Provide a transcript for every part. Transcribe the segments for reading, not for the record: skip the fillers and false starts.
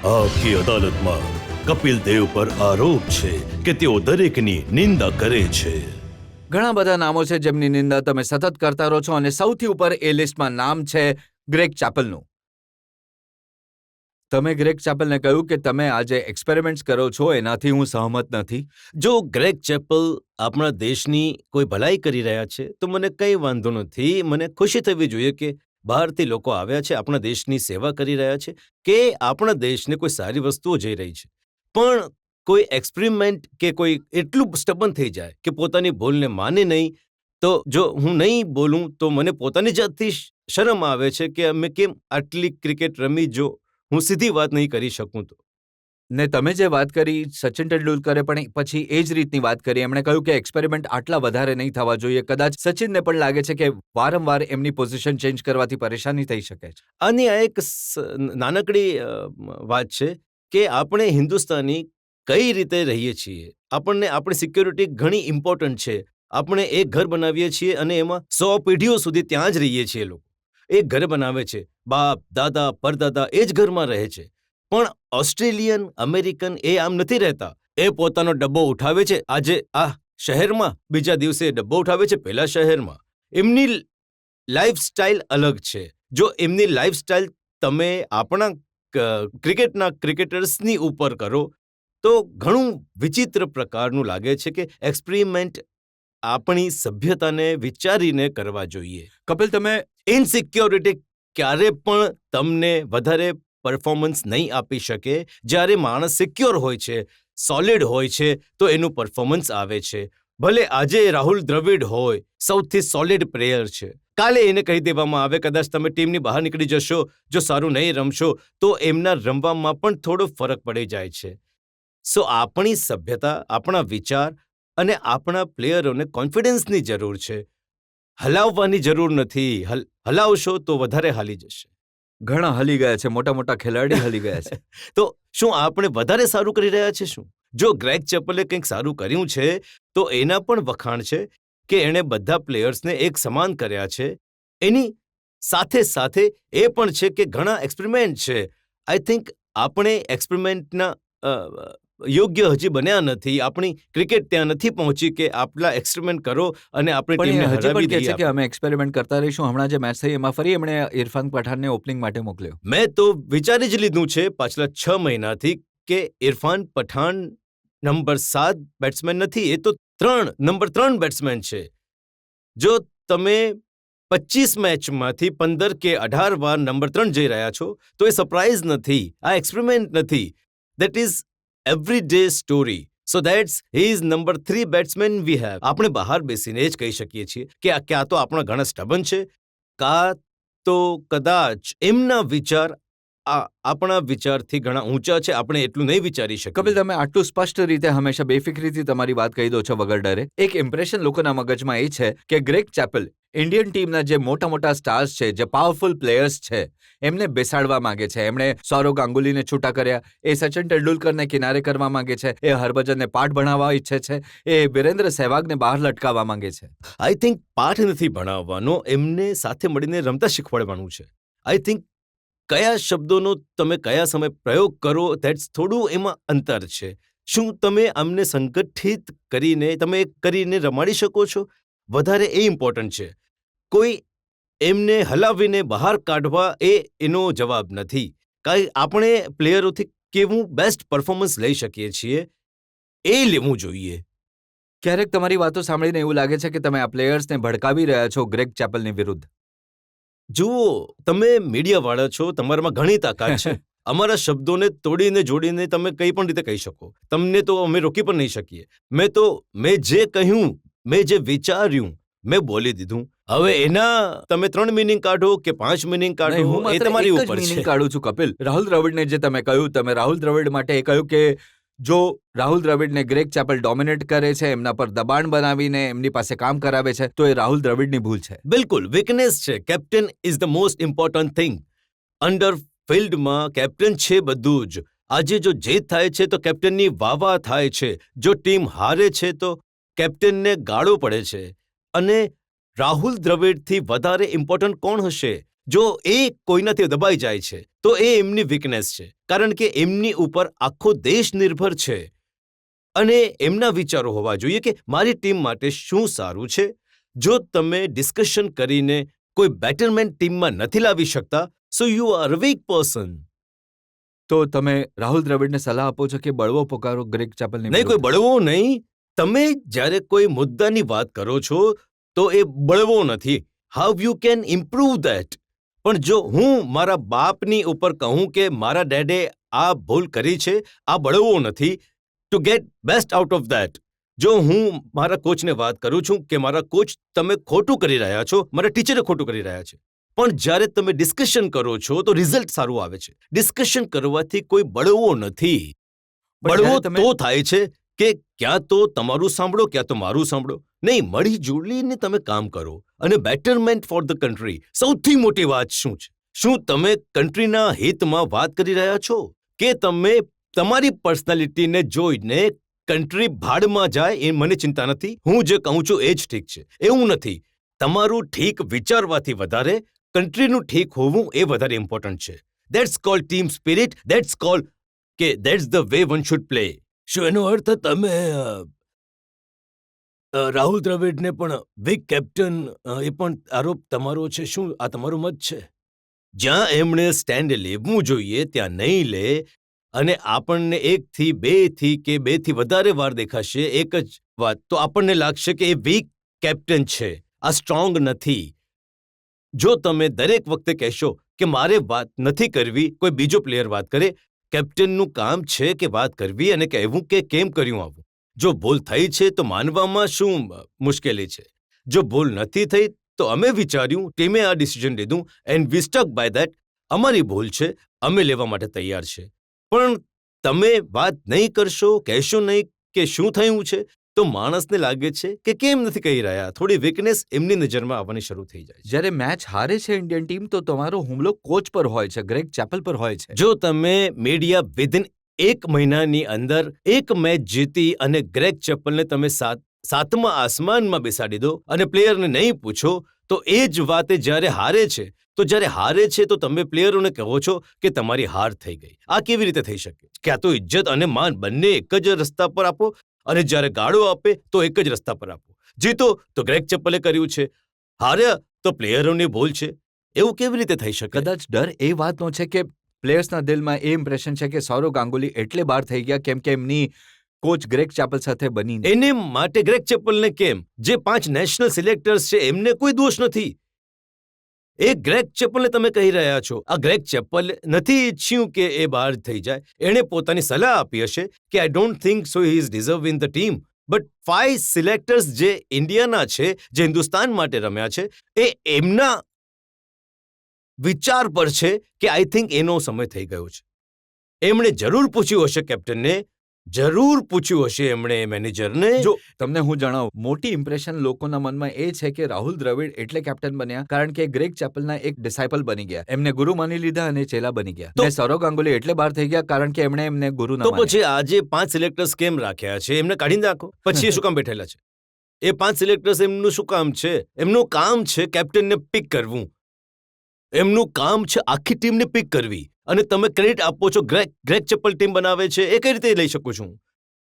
આપકી અદાલતમાં કપિલ દેવ પર આરોપ છે કે તેઓ દરેકની નિંદા કરે છે. ઘણા બધા નામો છે જેમની નિંદા તમે સતત કરતા રહો છો અને સૌથી ઉપર એ લિસ્ટમાં નામ છે ગ્રેગ ચેપલનું. તમે ગ્રેગ ચેપલને કહ્યું કે તમે આજે એક્સપેરિમેન્ટ્સ કરો છો, એનાથી હું સહમત નથી. જો ગ્રેગ ચેપલ આપણા દેશની કોઈ ભલાઈ કરી રહ્યા છે તો મને કંઈ વાંધો નથી. મને ખુશી થવી જોઈએ કે બહારથી લોકો આવ્યા છે, આપણા દેશની સેવા કરી રહ્યા છે, કે આપણા દેશને કોઈ સારી વસ્તુઓ જઈ રહી છે. પણ કોઈ એક્સપેરિમેન્ટ કે કોઈ એટલું સ્ટબન થઈ જાય કે પોતાની ભૂલને માને નહીં, તો જો હું નહીં બોલું તો મને પોતાની જાતથી શરમ આવે છે કે અમે કેમ આટલી ક્રિકેટ રમી જો હું સીધી વાત નહીં કરી શકું તો. ને તમે જે વાત કરી, સચિન તેંડુલકરે પણ પછી એ જ રીતની વાત કરી. એમણે કહ્યું કે એક્સપેરિમેન્ટ આટલા વધારે નહીં થવા જોઈએ. કદાચ સચિનને પણ લાગે છે કે વારંવાર એમની પોઝિશન ચેન્જ કરવાથી પરેશાની થઈ શકે છે. આની આ એક નાનકડી વાત છે કે આપણે હિન્દુસ્તાની કઈ રીતે રહીએ છીએ. આપણને આપણી સિક્યોરિટી ઘણી ઇમ્પોર્ટન્ટ છે. આપણે એક ઘર બનાવીએ છીએ અને એમાં 100 પેઢીઓ સુધી ત્યાં જ રહીએ છીએ. લોકો એક ઘર બનાવે છે, બાપ દાદા પરદાદા એ જ ઘરમાં રહે છે. પણ ઓસ્ટ્રેલિયન અમેરિકન એ આમ નથી રહેતા. એ પોતાનો ડબ્બો ઉઠાવે છે આજે આ શહેરમાં, બીજા દિવસે ડબ્બો ઉઠાવે છે પેલા શહેરમાં. એમની લાઈફસ્ટાઈલ અલગ છે. જો એમની લાઈફસ્ટાઈલ તમે આપણા ક્રિકેટર્સની ઉપર કરો તો ઘણું વિચિત્ર પ્રકારનું લાગે છે કે એક્સપેરિમેન્ટ આપણી સભ્યતાને વિચારીને કરવા જોઈએ. કપિલ, તમે ઇનસિક્યોરિટી ક્યારે પણ તમને વધારે પરફોર્મન્સ નહીં આપી શકે. જ્યારે માણસ સિક્યોર હોય છે, સોલિડ હોય છે, તો એનું પરફોર્મન્સ આવે છે. ભલે આજે રાહુલ દ્રવિડ હોય, સૌથી સોલિડ પ્લેયર છે, કાલે એને કહી દેવામાં આવે કદાચ તમે ટીમની બહાર નીકળી જશો, જો સારું નહીં રમશો, તો એમના રમવામાં પણ થોડો ફરક પડી જાય છે. સો આપણી સભ્યતા, આપણા વિચાર અને આપણા પ્લેયરોને કોન્ફિડન્સની જરૂર છે. હલાવવાની જરૂર નથી. હલાવશો તો વધારે હાલી જશે. ઘણા હલી ગયા છે, મોટા મોટા ખેલાડી હલી ગયા છે. તો શું આપણે વધારે સારું કરી રહ્યા છે? શું જો ગ્રેગ ચેપલે કંઈક સારું કર્યું છે તો એના પણ વખાણ છે કે એણે બધા પ્લેયર્સને એક સમાન કર્યા છે. એની સાથે સાથે એ પણ છે કે ઘણા એક્સપેરિમેન્ટ છે. આઈ થિંક આપણે એક્સપેરિમેન્ટના યોગ્ય હજી બન્યા નથી. આપણી ક્રિકેટ ત્યાં નથી પહોંચી કે આટલા એક્સપેરિમેન્ટ કરો અને આપણી પણ ટીમને એ હજી હરાવી પણ કહે છે દઈએ. કે અમે એક્સપેરિમેન્ટ કરતા રહીશું. હમણાં જે મેચ થઈ એમાં ફરી એમણે ઇરફાન પઠાણને ઓપનિંગ માટે મોકલ્યો. મેં તો વિચારી જ લીધું છે પાછલા 6 મહિનાથી કે ઇરફાન પઠાણ નંબર 7 બેટ્સમેન નથી, એ તો નંબર 3 બેટ્સમેન છે. જો તમે 25 મેચમાંથી 15 કે 18 વાર નંબર 3 જઈ રહ્યા છો તો એ સરપ્રાઇઝ નથી. આ એક્સપેરિમેન્ટ નથી. That is every day story. So that's he is number 3 batsman we have. આપણે બહાર બેસીને જ કહી શકીએ છીએ કે આ ક્યાં તો આપણા ઘણા સ્ટબન છે, કાં તો કદાચ એમના વિચાર આપણા વિચારથી ઘણા ઊંચા છે. આપણે એટલું નહીં વિચારી શકીએ. કપિલ, તમે આટલું સ્પષ્ટ રીતે હંમેશા બેફિક્રીથી તમારી વાત કહી દો છો વગર ડરે. એક ઇમ્પ્રેશન લોકોના મગજમાં એ છે કે ગ્રેગ ચેપલ ઇન્ડિયન ટીમના જે મોટા મોટા સ્ટાર્સ છે, જે પાવરફુલ પ્લેયર્સ છે, એમને બેસાડવા માંગે છે. એમણે સૌરવ ગાંગુલીને છૂટા કર્યા, એ સચિન તેંડુલકરને કિનારે કરવા માંગે છે, એ હરભજનને પાઠ ભણાવવા ઈચ્છે છે, એ વિરેન્દ્ર સહેવાગને બહાર લટકાવવા માંગે છે. આઈ થિંક પાઠ નથી ભણાવવાનો, એમને સાથે મળીને રમતા શીખવાડવાનું છે. આઈ થિંક કયા શબ્દોનો તમે કયા સમય પ્રયોગ કરો, ધેટ્સ થોડું એમાં અંતર છે. શું તમે આમને સંગઠિત કરીને રમાડી શકો છો? વધારે એ ઇમ્પોર્ટન્ટ છે. કોઈ એમને હલાવીને બહાર કાઢવા એનો જવાબ નથી. કાંઈ આપણે પ્લેયરોથી કેવું બેસ્ટ પરફોર્મન્સ લઈ શકીએ છીએ એ લેવું જોઈએ. ક્યારેક તમારી વાતો સાંભળીને એવું લાગે છે કે તમે આ પ્લેયર્સને ભડકાવી રહ્યા છો ગ્રેગ ચેપલની વિરુદ્ધ. જુઓ, તમે મીડિયાવાળા છો, તમારામાં ઘણી તાકાત છે. અમારા શબ્દોને તોડીને જોડીને તમે કઈ પણ રીતે કહી શકો. તમને તો અમે રોકી પણ નહીં શકીએ. મેં જે કહ્યું, મેં જે વિચાર્યું, મેં બોલી દીધું. હવે એના તમે 3 મિનિંગ કાઢો કે 5 મિનિંગ નહીં, કાઢો, હું એ માત્ર તમારી એક જ ઉપર meaning છે. કાઢું છું કપિલ. રાહુલ દ્રવિડને જે તમે કહ્યું, તમે રાહુલ દ્રવિડ માટે એ કહ્યું કે જો રાહુલ દ્રવિડને ગ્રેગ ચેપલ ડોમિનેટ કરે છે, એમના પર દબાણ બનાવીને એમની પાસે કામ કરાવે છે, તો એ રાહુલ દ્રવિડની ભૂલ છે. બિલકુલ વીકનેસ છે. Captain is the most important thing. Under ફિલ્ડમાં કેપ્ટન છે બધું જ. આજે જો જીત થાય છે તો કેપ્ટનની વાહ થાય છે. જો ટીમ હારે છે તો કેપ્ટનને ગાળો પડે છે. અને રાહુલ દ્રવિડથી વધારે ઇમ્પોર્ટન્ટ કોણ હશે? જો એ કોઈનાથી દબાઈ જાય છે તો એ એમની વીકનેસ છે, કારણ કે એમની ઉપર આખો દેશ નિર્ભર છે અને એમના વિચારો હોવા જોઈએ કે મારી ટીમ માટે શું સારું છે. જો તમે ડિસ્કશન કરીને કોઈ બેટરમેન્ટ ટીમમાં નથી લાવી શકતા, so you are a weak person. તો તમે રાહુલ દ્રવિડને સલાહ આપો છો કે બળવો પોકારો ગ્રેગ ચેપલની નહીં, કોઈ બળવો નહીં. તમે જ્યારે કોઈ મુદ્દાની વાત કરો છો તો એ બળવો નથી. How you can improve that. પણ જો હું મારા બાપની ઉપર કહું કે મારા ડેડે આ ભૂલ કરી છે, આ બળવો નથી. Two gate best out of that, જો હું મારા કોચને વાત કરું છું કે મારા કોચ તમે ખોટું કરી રહ્યા છો, મારા ટીચરે ખોટું કરી રહ્યા છે, પણ જ્યારે તમે ડિસ્કશન કરો છો તો રિઝલ્ટ સારું આવે છે. ડિસ્કશન કરવાથી કોઈ બળવો નથી. બળવો તો થાય છે કે ક્યાં તો તમારું સાંભળો ક્યાં તો મારું સાંભળો. નહીં, મળી જોડીને તમે કામ કરો. અને બેટરમેન્ટ ફોર ધ કન્ટ્રી, સૌથી મોટી વાત શું છે? શું તમે કન્ટ્રીના હિતમાં વાત કરી રહ્યા છો કે તમે તમારી પર્સનાલિટીને જોઈને કન્ટ્રી ભાડમાં જાય? એ મને ચિંતા નથી. હું જે કહું છું એ જ ઠીક છે. એવું નથી. તમારું ઠીક વિચારવાથી વધારે કન્ટ્રીનું ઠીક હોવું એ વધારે ઇમ્પોર્ટન્ટ છે. That's called team spirit. That's called કે that's the way one should play. શું એનો અર્થ તમે રાહુલ દ્રવિડને પણ વીક કેપ્ટન, એ પણ આરોપ તમારો છે? શું આ તમારો મત છે? જ્યાં એમણે સ્ટેન્ડ લેવું જોઈએ ત્યાં નહીં લે અને આપણને 1 થી 2 થી કે 2 થી વધારે વાર દેખાશે એક જ વાત, તો આપણને લાગશે કે એ વીક કેપ્ટન છે, આ સ્ટ્રોંગ નથી. જો તમે દરેક વખતે કહેશો કે મારે વાત નથી કરવી, કોઈ બીજો પ્લેયર વાત કરે, કેપ્ટનનું કામ છે કે વાત કરવી અને કહેવું કે કેમ કર્યું આવું. જો ભૂલ થઈ છે તો માનવામાં શું મુશ્કેલી છે? જો ભૂલ નથી થઈ તો અમે વિચાર્યું, ટીમે આ ડિસિઝન લીધું and we stuck by that. અમારી ભૂલ છે, અમે લેવા માટે તૈયાર છે. પણ તમે વાત નહીં કરશો, કહેશો નહીં કે શું થયું છે, તો માણસને લાગે છે કે કેમ નથી કહી રહ્યા. થોડી વીકનેસ એમની નજરમાં આવવાની શરૂ થઈ જાય છે. જ્યારે મેચ હારે છે ઇન્ડિયન ટીમ તો તમારો હુમલો કોચ પર હોય છે, ગ્રેગ ચેપલ પર હોય છે. જો તમે મીડિયા વિધિન 1 મહિનાની અંદર એક મેચ જીતી અને ગ્રેગ ચેપલને તમે સાતમા આસમાનમાં બેસાડી દો અને પ્લેયરને નહીં પૂછો, તો એ જ વાતે જ્યારે હારે છે, તો જ્યારે હારે છે તો તમે પ્લેયરોને કહો છો કે તમારી હાર થઈ ગઈ. આ કેવી રીતે થઈ શકે? ક્યાં તો ઇજ્જત અને માન બંને એક જ રસ્તા પર આપો અને જ્યારે ગાળો આપે તો એક જ રસ્તા પર આપો. જીતો તો ગ્રેગ ચેપલે કર્યું છે, હાર્યા તો પ્લેયરોની ભૂલ છે. એવું કેવી રીતે થઈ શકે? કદાચ ડર એ વાતનો છે કે પ્લેયર્સના દિલમાં એ ઇમ્પ્રેશન છે કે સૌરવ ગાંગુલી એટલે બહાર થઈ ગયા કેમ કે એમની કોચ ગ્રેગ ચેપલ સાથે બની. એને માટે ગ્રેગ ચેપલને કેમ? જે 5 નેશનલ સિલેક્ટર્સ છે એમને કોઈ દોષ નથી. એ ગ્રેગ ચેપલને તમે કહી રહ્યા છો. આ ગ્રેગ ચેપલ નથી ઈચ્છ્યું કે એ બહાર થઈ જાય. એણે પોતાની સલાહ આપી હશે કે I don't think so he is deserve in the team. But 5 selectors જે ઇન્ડિયાના છે, જે હિન્દુસ્તાન માટે રમ્યા છે, એ એમના વિચાર પર છે કે આઈ થિંક એનો સમય થઈ ગયો છે. એમણે જરૂર પૂછ્યું હશે કેપ્ટનને, જરૂર પૂછ્યું હશે એમણે મેનેજરને. જો તમને હું જણાવું, મોટી ઇમ્પ્રેશન લોકોના મનમાં એ છે કે રાહુલ દ્રવિડ એટલે કેપ્ટન બન્યા કારણ કે ગ્રેગ ચેપલના એક ડિસાઇપલ બની ગયા, એમને ગુરુ માની લીધા અને ચેલા બની ગયા. અને સૌરવ ગાંગુલી એટલે બહાર થઈ ગયા કારણ કે એમણે એમને ગુરુ ના માન્યા. તો પછી આજે 5 સિલેક્ટર્સ કેમ રાખ્યા છે? એમને કાઢી નાખો. પછી એ શું કામ બેઠેલા છે? એ 5 સિલેક્ટર્સ એમનું શું કામ છે? એમનું કામ છે કેપ્ટનને પિક કરવું. એમનું કામ છે આખી ટીમને પિક કરવી. અને તમે ક્રેડિટ આપો છો ગ્રેગ ચેપલ ટીમ બનાવે છે, એ કઈ રીતે લઈ શકું છું?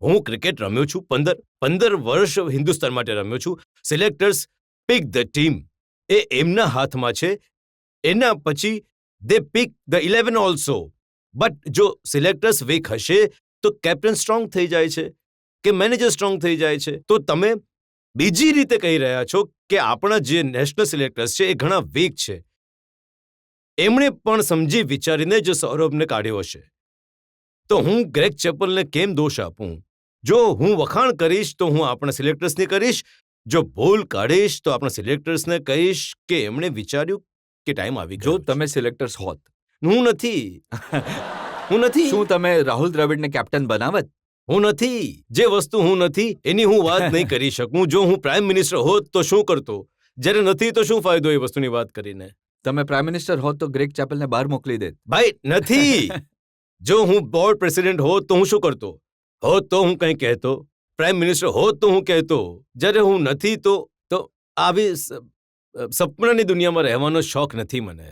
હું ક્રિકેટ રમ્યો છું, 15 વર્ષ હિન્દુસ્તાન માટે રમ્યો છું. સિલેક્ટર્સ પિક ધ ટીમ, એ એમના હાથમાં છે. એના પછી દે પિક ધ 11 ઓલ્સો. બટ જો સિલેક્ટર્સ વીક હશે તો કેપ્ટન સ્ટ્રોંગ થઈ જાય છે કે મેનેજર સ્ટ્રોંગ થઈ જાય છે. તો તમે બીજી રીતે કહી રહ્યા છો કે આપણા જે નેશનલ સિલેક્ટર્સ છે એ ઘણા વીક છે. એમણે પણ સમજી વિચારીને જ સૌરભને કાઢ્યો હશે. તો હું ગ્રેગ ચેપલને કેમ દોષ આપું? જો હું વખાણ કરીશ તો હું આપણા સિલેક્ટર્સને કરીશ, જો ભૂલ કાઢીશ તો આપણા સિલેક્ટર્સને કહીશ કે એમણે વિચાર્યું કે ટાઈમ આવી ગયો. જો તમે સિલેક્ટર્સ હોત. હું નથી. શું તમે રાહુલ દ્રવિડને કેપ્ટન બનાવત? હું નથી. જે વસ્તુ હું નથી એની હું વાત નહીં કરી શકું. જો હું પ્રાઇમ મિનિસ્ટર હોત તો શું કરતો? જ્યારે નથી તો શું ફાયદો એ વસ્તુની વાત કરીને? તમે પ્રાઇમ મિનિસ્ટર હોત તો ગ્રેગ ચેપલને બહાર મોકલી દેત. ભાઈ નથી. જો હું બોર્ડ પ્રેસિડેન્ટ હોત તો હું શું કરતો? હોત તો હું કંઈ કહેતો. પ્રાઇમ મિનિસ્ટર હોત તો હું કહેતો. જ્યારે હું નથી તો આવી સપનાની દુનિયામાં રહેવાનો શોખ નથી મને.